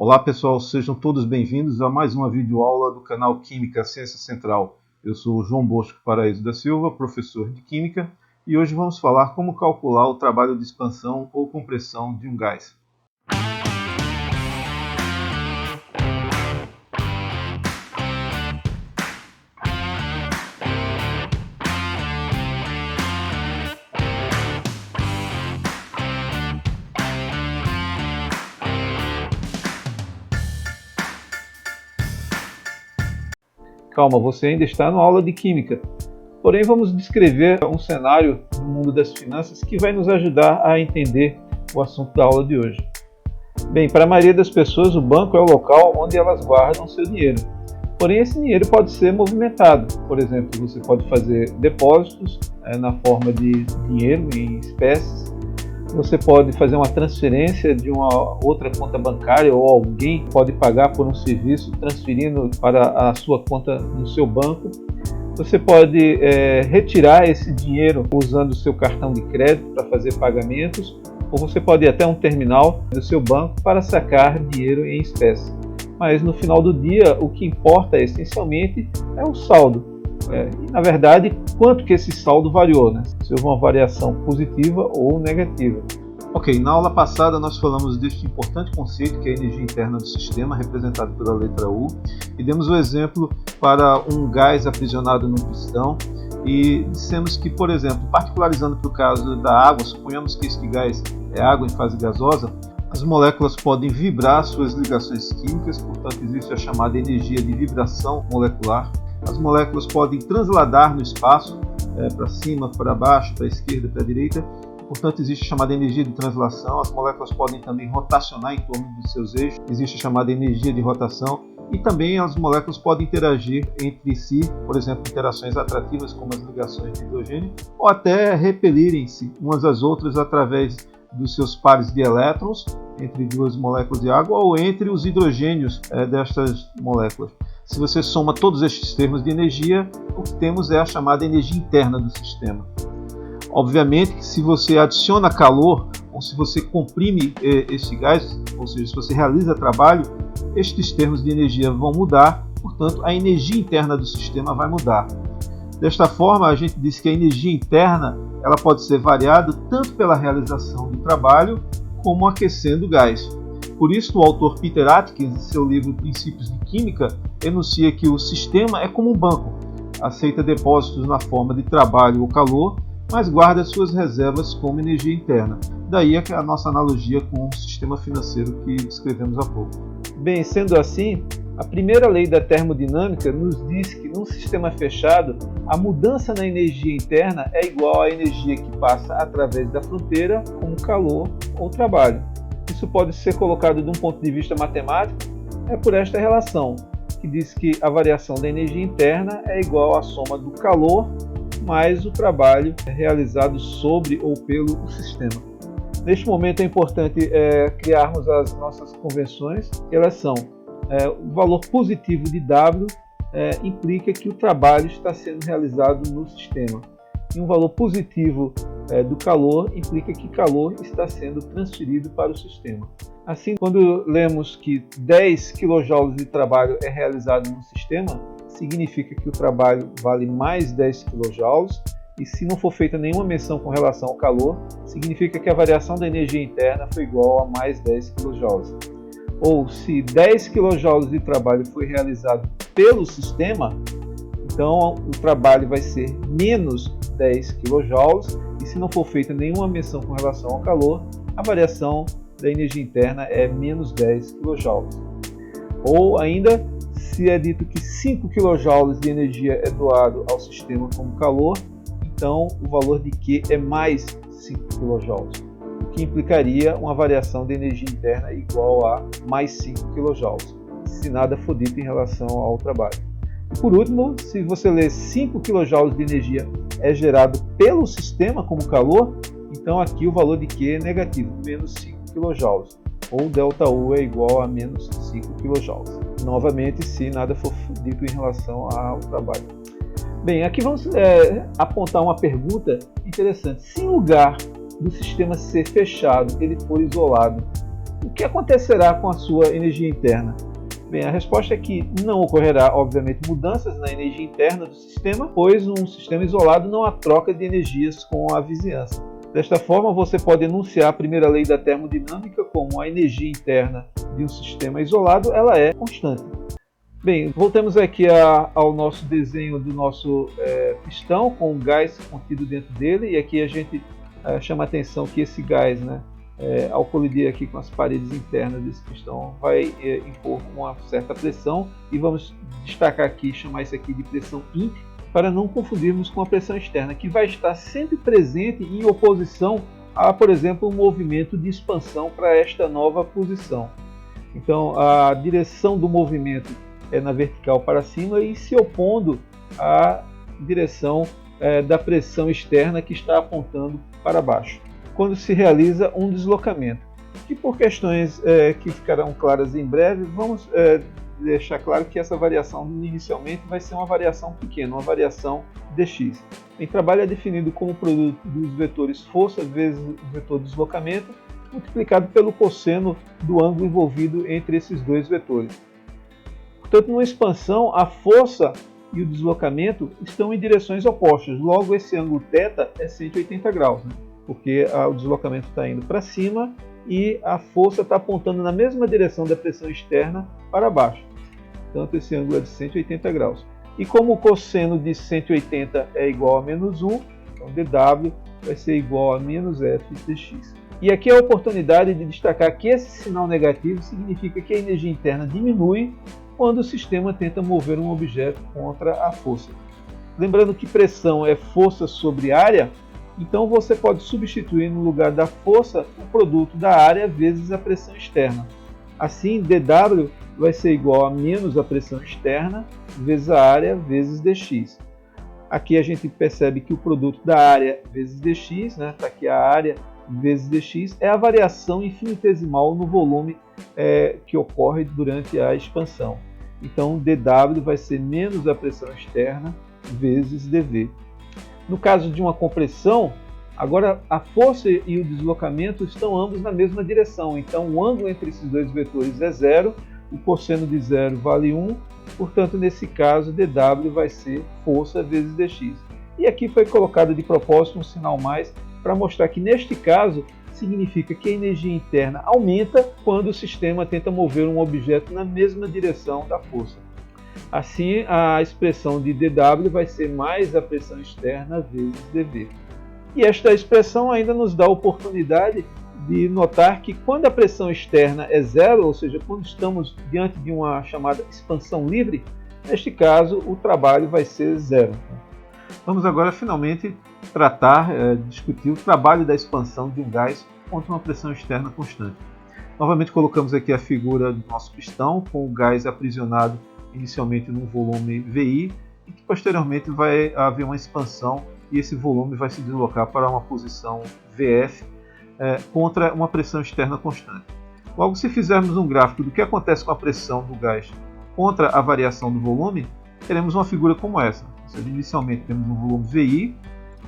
Olá pessoal, sejam todos bem-vindos a mais uma videoaula do canal Química Ciência Central. Eu sou o João Bosco Paraíso da Silva, professor de Química, e hoje vamos falar como calcular o trabalho de expansão ou compressão de um gás. Calma, você ainda está na aula de Química. Porém, vamos descrever um cenário do mundo das finanças que vai nos ajudar a entender o assunto da aula de hoje. Bem, para a maioria das pessoas, o banco é o local onde elas guardam seu dinheiro. Porém, esse dinheiro pode ser movimentado. Por exemplo, você pode fazer depósitos na forma de dinheiro em espécies. Você pode fazer uma transferência de uma outra conta bancária ou alguém pode pagar por um serviço transferindo para a sua conta no seu banco. Você pode retirar esse dinheiro usando o seu cartão de crédito para fazer pagamentos, ou você pode ir até um terminal do seu banco para sacar dinheiro em espécie. Mas no final do dia, o que importa essencialmente é o saldo. E, na verdade, quanto que esse saldo variou, né? Se houve uma variação positiva ou negativa. Ok, na aula passada nós falamos deste importante conceito que é a energia interna do sistema, representado pela letra U, e demos o exemplo para um gás aprisionado num pistão, e dissemos que, por exemplo, particularizando para o caso da água, suponhamos que este gás é água em fase gasosa, as moléculas podem vibrar suas ligações químicas, portanto existe a chamada energia de vibração molecular. As moléculas podem transladar no espaço, para cima, para baixo, para a esquerda, para a direita. Portanto, existe a chamada energia de translação. As moléculas podem também rotacionar em torno dos seus eixos. Existe a chamada energia de rotação. E também as moléculas podem interagir entre si, por exemplo, interações atrativas, como as ligações de hidrogênio, ou até repelirem-se umas às outras através dos seus pares de elétrons, entre duas moléculas de água, ou entre os hidrogênios destas moléculas. Se você soma todos estes termos de energia, o que temos é a chamada energia interna do sistema. Obviamente que se você adiciona calor, ou se você comprime este gás, ou seja, se você realiza trabalho, estes termos de energia vão mudar, portanto a energia interna do sistema vai mudar. Desta forma, a gente diz que a energia interna ela pode ser variada tanto pela realização do trabalho, como aquecendo o gás. Por isso, o autor Peter Atkins, em seu livro Princípios de Química, enuncia que o sistema é como um banco, aceita depósitos na forma de trabalho ou calor, mas guarda suas reservas como energia interna. Daí a nossa analogia com o sistema financeiro que descrevemos há pouco. Bem, sendo assim, a primeira lei da termodinâmica nos diz que num sistema fechado, a mudança na energia interna é igual à energia que passa através da fronteira, como calor ou trabalho. Isso pode ser colocado de um ponto de vista matemático, por esta relação, que diz que a variação da energia interna é igual à soma do calor mais o trabalho realizado sobre ou pelo sistema. Neste momento é importante criarmos as nossas convenções, que elas são o valor positivo de W implica que o trabalho está sendo realizado no sistema. E um valor positivo do calor implica que calor está sendo transferido para o sistema. Assim, quando lemos que 10 kJ de trabalho é realizado no sistema, significa que o trabalho vale mais 10 kJ, e se não for feita nenhuma menção com relação ao calor, significa que a variação da energia interna foi igual a mais 10 kJ. Ou se 10 kJ de trabalho foi realizado pelo sistema, então o trabalho vai ser menos 10 kJ, e se não for feita nenhuma menção com relação ao calor, a variação da energia interna é menos 10 kJ. Ou ainda, se é dito que 5 kJ de energia é doado ao sistema como calor, então o valor de Q é mais 5 kJ, o que implicaria uma variação de energia interna igual a mais 5 kJ, se nada for dito em relação ao trabalho. E por último, se você ler 5 kJ de energia é gerado pelo sistema como calor, então aqui o valor de Q é negativo, menos 5 kJ, ou ΔU é igual a menos 5 kJ. Novamente, se nada for dito em relação ao trabalho. Bem, aqui vamos apontar uma pergunta interessante. Se em lugar do sistema ser fechado, ele for isolado, o que acontecerá com a sua energia interna? Bem, a resposta é que não ocorrerá, obviamente, mudanças na energia interna do sistema, pois num sistema isolado não há troca de energias com a vizinhança. Desta forma, você pode enunciar a primeira lei da termodinâmica como a energia interna de um sistema isolado ela é constante. Bem, voltemos aqui ao nosso desenho do nosso pistão com o gás contido dentro dele, e aqui a gente chama a atenção que esse gás, ao colidir aqui com as paredes internas desse pistão, vai impor uma certa pressão, e vamos destacar aqui, chamar isso aqui de pressão imp, para não confundirmos com a pressão externa, que vai estar sempre presente em oposição a, por exemplo, um movimento de expansão para esta nova posição. Então, a direção do movimento é na vertical para cima e se opondo à direção da pressão externa que está apontando para baixo, quando se realiza um deslocamento. E por questões que ficarão claras em breve, vamos deixar claro que essa variação inicialmente vai ser uma variação pequena, uma variação dx. Em trabalho é definido como o produto dos vetores força vezes o vetor deslocamento, multiplicado pelo cosseno do ângulo envolvido entre esses dois vetores. Portanto, numa expansão, a força e o deslocamento estão em direções opostas, logo esse ângulo θ é 180 graus, porque o deslocamento está indo para cima e a força está apontando na mesma direção da pressão externa para baixo. Portanto, esse ângulo é de 180 graus. E como o cosseno de 180 é igual a menos 1, então dW vai ser igual a menos f dx. E aqui é a oportunidade de destacar que esse sinal negativo significa que a energia interna diminui quando o sistema tenta mover um objeto contra a força. Lembrando que pressão é força sobre área, então você pode substituir no lugar da força o produto da área vezes a pressão externa. Assim, dW vai ser igual a menos a pressão externa vezes a área vezes dx. Aqui a gente percebe que o produto da área vezes dx, está aqui a área vezes dx, é a variação infinitesimal no volume que ocorre durante a expansão. Então, dW vai ser menos a pressão externa vezes dV. No caso de uma compressão, agora a força e o deslocamento estão ambos na mesma direção. Então, o ângulo entre esses dois vetores é zero, o cosseno de zero vale 1, portanto, nesse caso, dW vai ser força vezes dx. E aqui foi colocado de propósito um sinal mais para mostrar que, neste caso, significa que a energia interna aumenta quando o sistema tenta mover um objeto na mesma direção da força. Assim, a expressão de dW vai ser mais a pressão externa vezes dV. E esta expressão ainda nos dá a oportunidade de notar que quando a pressão externa é zero, ou seja, quando estamos diante de uma chamada expansão livre, neste caso o trabalho vai ser zero. Vamos agora finalmente discutir o trabalho da expansão de um gás contra uma pressão externa constante. Novamente colocamos aqui a figura do nosso pistão com o gás aprisionado inicialmente num volume VI e que posteriormente vai haver uma expansão e esse volume vai se deslocar para uma posição VF contra uma pressão externa constante. Logo, se fizermos um gráfico do que acontece com a pressão do gás contra a variação do volume, teremos uma figura como essa. Ou seja, inicialmente temos um volume VI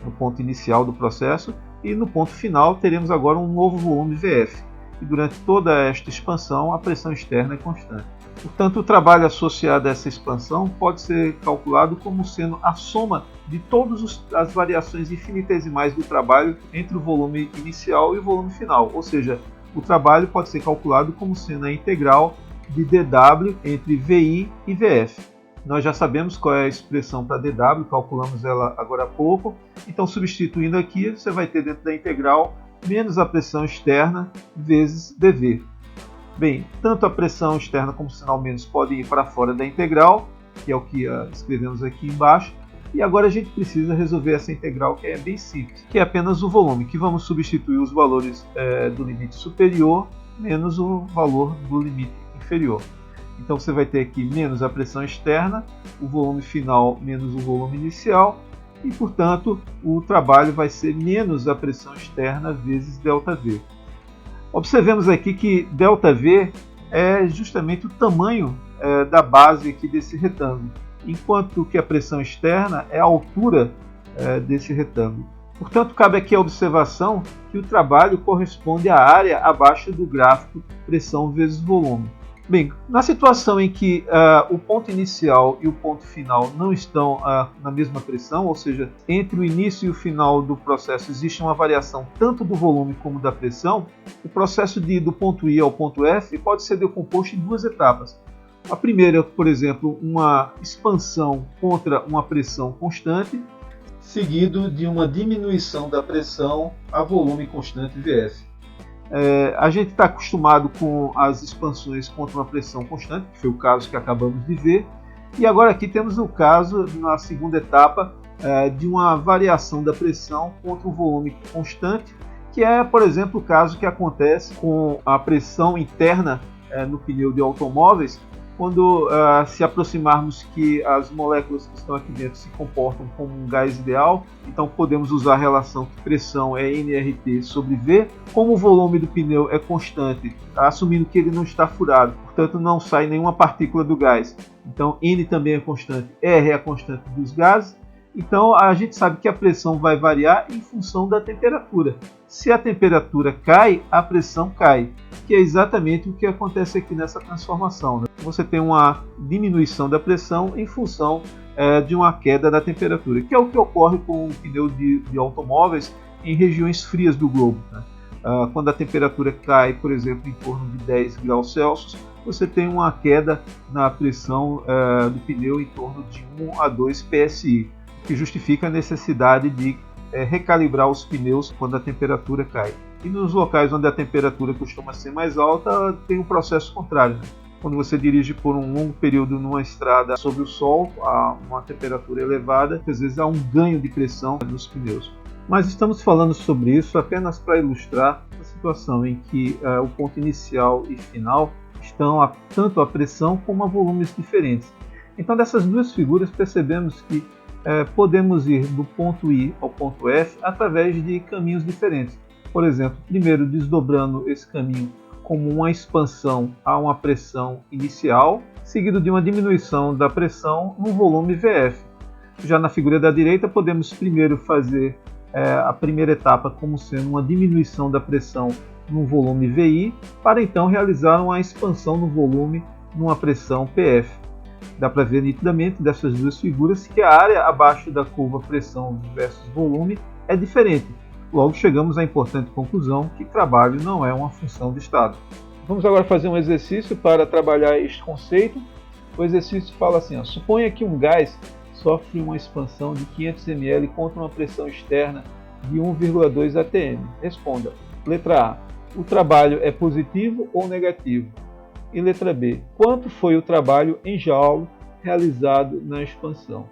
no ponto inicial do processo e no ponto final teremos agora um novo volume VF. E durante toda esta expansão a pressão externa é constante. Portanto, o trabalho associado a essa expansão pode ser calculado como sendo a soma de todas as variações infinitesimais do trabalho entre o volume inicial e o volume final. Ou seja, o trabalho pode ser calculado como sendo a integral de dW entre VI e VF. Nós já sabemos qual é a expressão para dW, calculamos ela agora há pouco. Então, substituindo aqui, você vai ter dentro da integral menos a pressão externa vezes dV. Bem, tanto a pressão externa como o sinal menos podem ir para fora da integral, que é o que escrevemos aqui embaixo. E agora a gente precisa resolver essa integral que é bem simples, que é apenas o volume, que vamos substituir os valores do limite superior menos o valor do limite inferior. Então você vai ter aqui menos a pressão externa, o volume final menos o volume inicial, e portanto o trabalho vai ser menos a pressão externa vezes ΔV. Observemos aqui que ΔV é justamente o tamanho da base aqui desse retângulo, enquanto que a pressão externa é a altura desse retângulo. Portanto, cabe aqui a observação que o trabalho corresponde à área abaixo do gráfico pressão vezes volume. Bem, na situação em que o ponto inicial e o ponto final não estão na mesma pressão, ou seja, entre o início e o final do processo existe uma variação tanto do volume como da pressão, o processo de ir do ponto I ao ponto F pode ser decomposto em duas etapas. A primeira, por exemplo, uma expansão contra uma pressão constante, seguido de uma diminuição da pressão a volume constante VF. A gente está acostumado com as expansões contra uma pressão constante, que foi o caso que acabamos de ver, e agora aqui temos o caso, na segunda etapa, de uma variação da pressão contra o volume constante, que é, por exemplo, o caso que acontece com a pressão interna no pneu de automóveis, quando se aproximarmos que as moléculas que estão aqui dentro se comportam como um gás ideal, então podemos usar a relação que pressão é nRT sobre V, como o volume do pneu é constante, assumindo que ele não está furado, portanto não sai nenhuma partícula do gás. Então N também é constante, R é a constante dos gases, então a gente sabe que a pressão vai variar em função da temperatura. Se a temperatura cai, a pressão cai, que é exatamente o que acontece aqui nessa transformação, né? Você tem uma diminuição da pressão em função de uma queda da temperatura, que é o que ocorre com o pneu de automóveis em regiões frias do globo, né? Quando a temperatura cai, por exemplo, em torno de 10 graus Celsius, você tem uma queda na pressão do pneu em torno de 1 a 2 psi, que justifica a necessidade de recalibrar os pneus quando a temperatura cai. E nos locais onde a temperatura costuma ser mais alta, tem um processo contrário, né? Quando você dirige por um longo período numa estrada sob o sol, a uma temperatura elevada, às vezes há um ganho de pressão nos pneus. Mas estamos falando sobre isso apenas para ilustrar a situação em que o ponto inicial e final estão tanto a pressão como a volumes diferentes. Então, dessas duas figuras, percebemos que podemos ir do ponto I ao ponto F através de caminhos diferentes. Por exemplo, primeiro desdobrando esse caminho como uma expansão a uma pressão inicial, seguido de uma diminuição da pressão no volume VF. Já na figura da direita, podemos primeiro fazer a primeira etapa como sendo uma diminuição da pressão no volume VI, para então realizar uma expansão no volume numa pressão PF. Dá para ver nitidamente dessas duas figuras que a área abaixo da curva pressão versus volume é diferente. Logo chegamos à importante conclusão que trabalho não é uma função de estado. Vamos agora fazer um exercício para trabalhar este conceito. O exercício fala assim, suponha que um gás sofre uma expansão de 500 ml contra uma pressão externa de 1,2 atm. Responda. Letra A. O trabalho é positivo ou negativo? E letra B. Quanto foi o trabalho em joule realizado na expansão?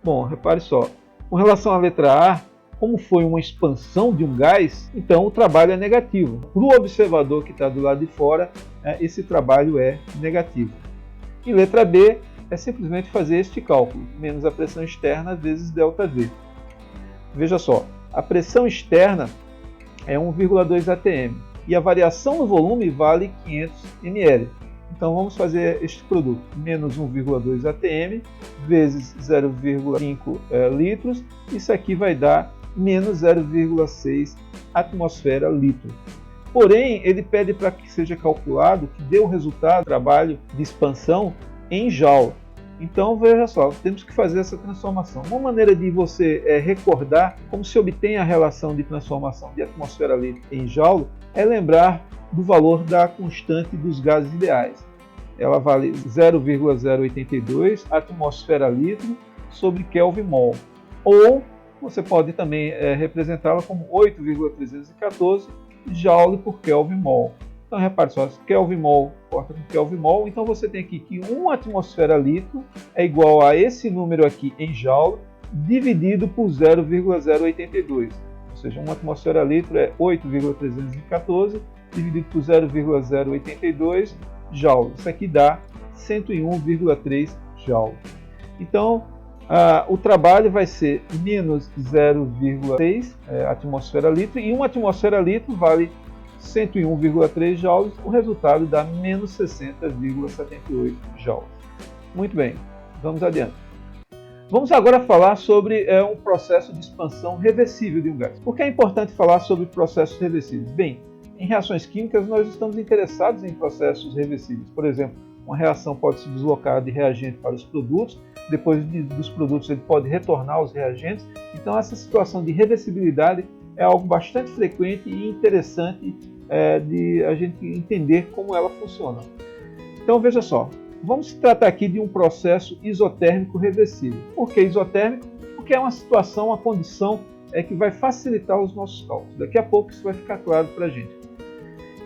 Bom, repare só. Com relação à letra A, como foi uma expansão de um gás, então o trabalho é negativo. Para o observador que está do lado de fora, esse trabalho é negativo. E letra B é simplesmente fazer este cálculo, menos a pressão externa vezes ΔV. Veja só, a pressão externa é 1,2 atm e a variação no volume vale 500 ml. Então vamos fazer este produto, menos 1,2 atm vezes 0,5 litros, isso aqui vai dar menos 0,6 atmosfera litro. Porém, ele pede para que seja calculado que dê o resultado do trabalho de expansão em joule. Então, veja só, temos que fazer essa transformação. Uma maneira de você recordar como se obtém a relação de transformação de atmosfera litro em joule é lembrar do valor da constante dos gases ideais. Ela vale 0,082 atmosfera litro sobre Kelvin mol. Ou você pode também representá-la como 8,314 joule por Kelvin mol. Então repare só, Kelvin mol corta com Kelvin mol, então você tem aqui que 1 atmosfera litro é igual a esse número aqui em joule dividido por 0,082. Ou seja, 1 atmosfera litro é 8,314 dividido por 0,082 joule. Isso aqui dá 101,3 joule. Então, o trabalho vai ser menos 0,6 atmosfera litro, e 1 atmosfera litro vale 101,3 joules, o resultado dá menos 60,78 joules. Muito bem, vamos adiante. Vamos agora falar sobre um processo de expansão reversível de um gás. Por que é importante falar sobre processos reversíveis? Bem, em reações químicas nós estamos interessados em processos reversíveis. Por exemplo, uma reação pode se deslocar de reagente para os produtos, depois dos produtos ele pode retornar aos reagentes. Então essa situação de reversibilidade é algo bastante frequente e interessante de a gente entender como ela funciona. Então veja só, vamos tratar aqui de um processo isotérmico reversível. Por que isotérmico? Porque é uma situação, uma condição que vai facilitar os nossos cálculos. Daqui a pouco isso vai ficar claro para a gente.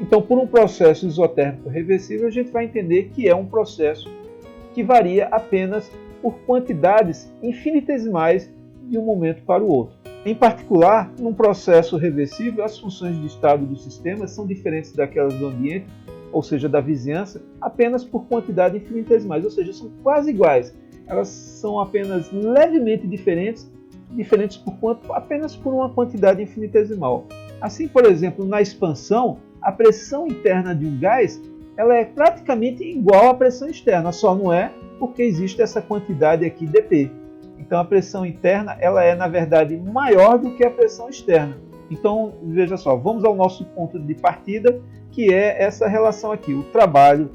Então, por um processo isotérmico reversível, a gente vai entender que é um processo que varia apenas por quantidades infinitesimais de um momento para o outro. Em particular, num processo reversível, as funções de estado do sistema são diferentes daquelas do ambiente, ou seja, da vizinhança, apenas por quantidade infinitesimais, ou seja, são quase iguais. Elas são apenas levemente diferentes apenas por uma quantidade infinitesimal. Assim, por exemplo, na expansão, a pressão interna de um gás ela é praticamente igual à pressão externa, só não é porque existe essa quantidade aqui dP. Então a pressão interna ela é, na verdade, maior do que a pressão externa. Então, veja só, vamos ao nosso ponto de partida, que é essa relação aqui. O trabalho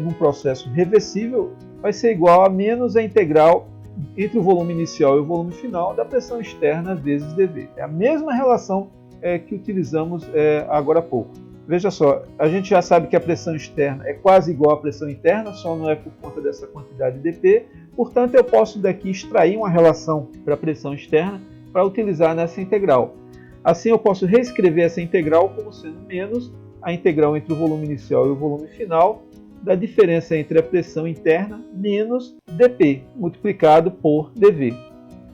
num processo reversível vai ser igual a menos a integral entre o volume inicial e o volume final da pressão externa vezes dV. É a mesma relação que utilizamos agora há pouco. Veja só, a gente já sabe que a pressão externa é quase igual à pressão interna, só não é por conta dessa quantidade de dP. Portanto, eu posso daqui extrair uma relação para a pressão externa para utilizar nessa integral. Assim, eu posso reescrever essa integral como sendo menos a integral entre o volume inicial e o volume final da diferença entre a pressão interna menos dP, multiplicado por dV.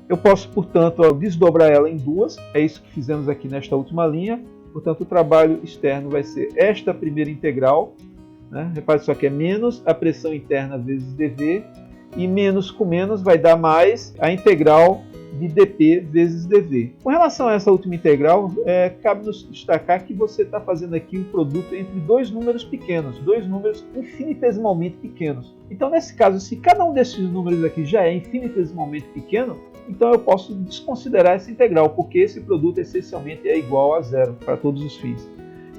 Eu posso, portanto, desdobrar ela em duas, é isso que fizemos aqui nesta última linha. Portanto, o trabalho externo vai ser esta primeira integral, né? Repare só que é menos a pressão interna vezes dV, e menos com menos vai dar mais a integral de dP vezes dV. Com relação a essa última integral, cabe nos destacar que você está fazendo aqui um produto entre dois números pequenos, dois números infinitesimalmente pequenos. Então, nesse caso, se cada um desses números aqui já é infinitesimalmente pequeno, então eu posso desconsiderar essa integral, porque esse produto essencialmente é igual a zero para todos os fins.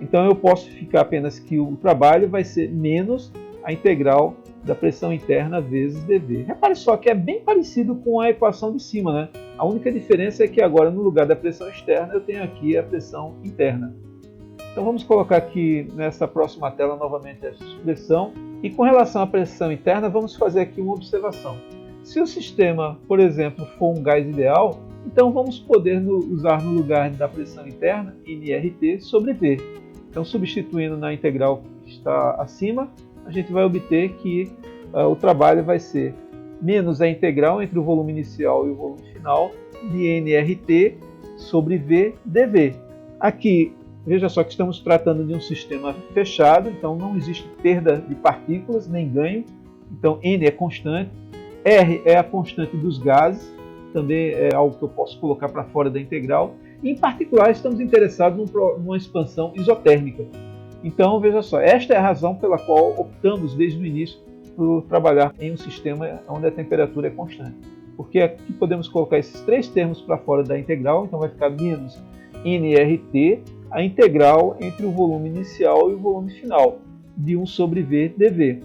Então eu posso ficar apenas que o trabalho vai ser menos a integral da pressão interna vezes dV. Repare só que é bem parecido com a equação de cima, né? A única diferença é que agora no lugar da pressão externa eu tenho aqui a pressão interna. Então vamos colocar aqui nessa próxima tela novamente essa expressão. E com relação à pressão interna, vamos fazer aqui uma observação. Se o sistema, por exemplo, for um gás ideal, então vamos poder usar no lugar da pressão interna nRT sobre V. Então, substituindo na integral que está acima, a gente vai obter que o trabalho vai ser menos a integral entre o volume inicial e o volume final de nRT sobre V dV. Aqui, veja só que estamos tratando de um sistema fechado, então não existe perda de partículas nem ganho. Então, N é constante. R é a constante dos gases, também é algo que eu posso colocar para fora da integral. E, em particular, estamos interessados numa expansão isotérmica. Então, veja só, esta é a razão pela qual optamos desde o início por trabalhar em um sistema onde a temperatura é constante. Porque aqui podemos colocar esses três termos para fora da integral, então vai ficar menos nRT, a integral entre o volume inicial e o volume final, de 1 sobre V dV.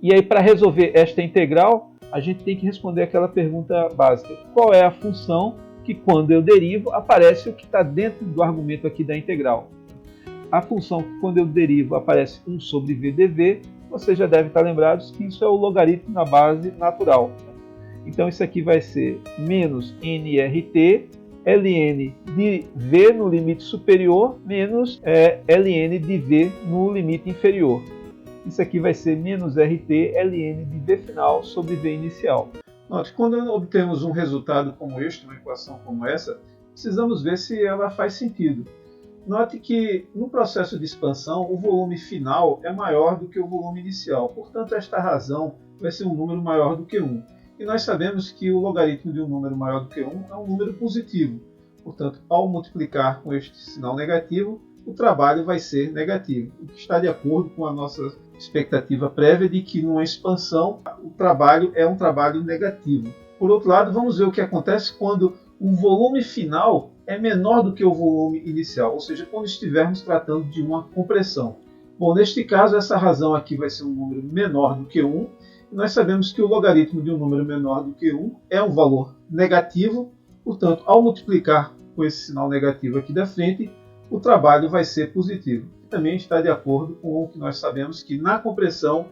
E aí, para resolver esta integral, a gente tem que responder aquela pergunta básica. Qual é a função que, quando eu derivo, aparece o que está dentro do argumento aqui da integral? A função que, quando eu derivo, aparece 1 sobre V dV, vocês já devem estar lembrados que isso é o logaritmo na base natural. Então, isso aqui vai ser menos nRT, ln de V no limite superior, menos ln de V no limite inferior. Isso aqui vai ser menos RT ln de V final sobre V inicial. Note, quando obtemos um resultado como este, uma equação como essa, precisamos ver se ela faz sentido. Note que no processo de expansão, o volume final é maior do que o volume inicial. Portanto, esta razão vai ser um número maior do que 1. E nós sabemos que o logaritmo de um número maior do que 1 é um número positivo. Portanto, ao multiplicar com este sinal negativo, o trabalho vai ser negativo, o que está de acordo com a nossa expectativa prévia de que numa expansão o trabalho é um trabalho negativo. Por outro lado, vamos ver o que acontece quando o volume final é menor do que o volume inicial, ou seja, quando estivermos tratando de uma compressão. Bom, neste caso, essa razão aqui vai ser um número menor do que 1. E nós sabemos que o logaritmo de um número menor do que 1 é um valor negativo. Portanto, ao multiplicar com esse sinal negativo aqui da frente, o trabalho vai ser positivo. Também está de acordo com o que nós sabemos que na compressão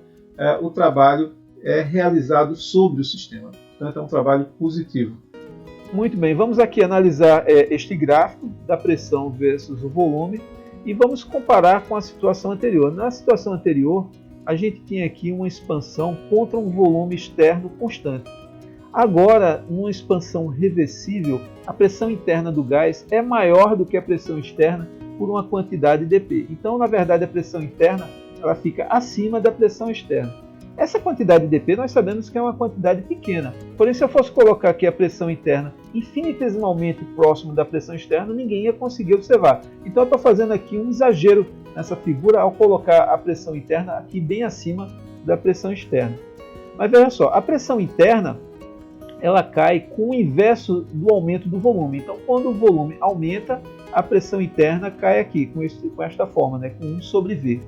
o trabalho é realizado sobre o sistema. Portanto, é um trabalho positivo. Muito bem, vamos aqui analisar este gráfico da pressão versus o volume e vamos comparar com a situação anterior. Na situação anterior, a gente tinha aqui uma expansão contra um volume externo constante. Agora, numa expansão reversível, a pressão interna do gás é maior do que a pressão externa por uma quantidade dp. Então, na verdade, a pressão interna ela fica acima da pressão externa. Essa quantidade dp nós sabemos que é uma quantidade pequena. Porém, se eu fosse colocar aqui a pressão interna infinitesimalmente próximo da pressão externa, ninguém ia conseguir observar. Então, eu estou fazendo aqui um exagero nessa figura ao colocar a pressão interna aqui bem acima da pressão externa. Mas veja só, a pressão interna ela cai com o inverso do aumento do volume. Então, quando o volume aumenta, a pressão interna cai aqui, com esta forma, né, com 1 sobre V.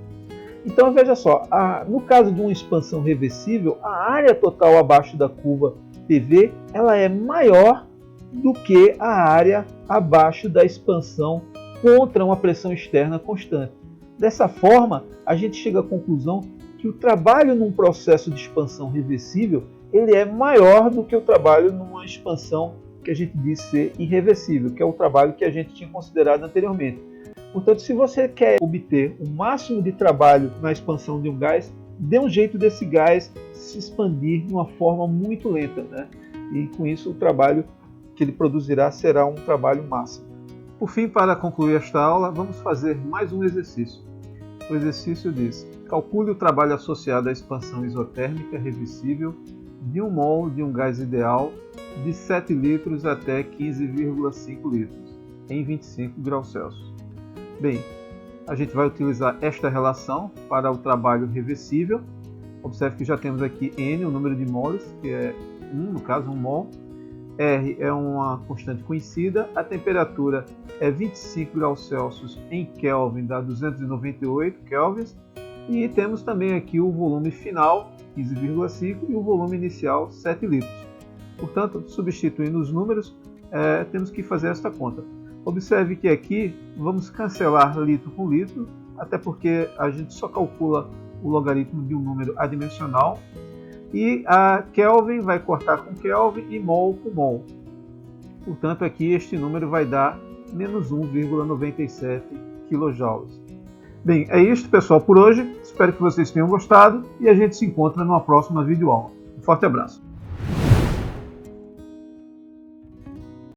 Então, veja só, no caso de uma expansão reversível, a área total abaixo da curva PV ela é maior do que a área abaixo da expansão contra uma pressão externa constante. Dessa forma, a gente chega à conclusão que o trabalho num processo de expansão reversível ele é maior do que o trabalho numa expansão que a gente diz ser irreversível, que é o trabalho que a gente tinha considerado anteriormente. Portanto, se você quer obter o máximo de trabalho na expansão de um gás, dê um jeito desse gás se expandir de uma forma muito lenta, né? E com isso o trabalho que ele produzirá será um trabalho máximo. Por fim, para concluir esta aula, vamos fazer mais um exercício. O exercício diz: calcule o trabalho associado à expansão isotérmica reversível de 1 mol de um gás ideal de 7 litros até 15,5 litros em 25 graus Celsius. Bem, a gente vai utilizar esta relação para o trabalho reversível. Observe que já temos aqui N, o número de moles, que é 1, no caso 1 mol. R é uma constante conhecida. A temperatura é 25 graus Celsius em Kelvin, dá 298 kelvins. E temos também aqui o volume final, 15,5, e o volume inicial, 7 litros. Portanto, substituindo os números, temos que fazer esta conta. Observe que aqui vamos cancelar litro com litro, até porque a gente só calcula o logaritmo de um número adimensional. E a Kelvin vai cortar com Kelvin e mol com mol. Portanto, aqui este número vai dar menos 1,97 kJ. Bem, é isso, pessoal, por hoje. Espero que vocês tenham gostado e a gente se encontra numa próxima videoaula. Um forte abraço.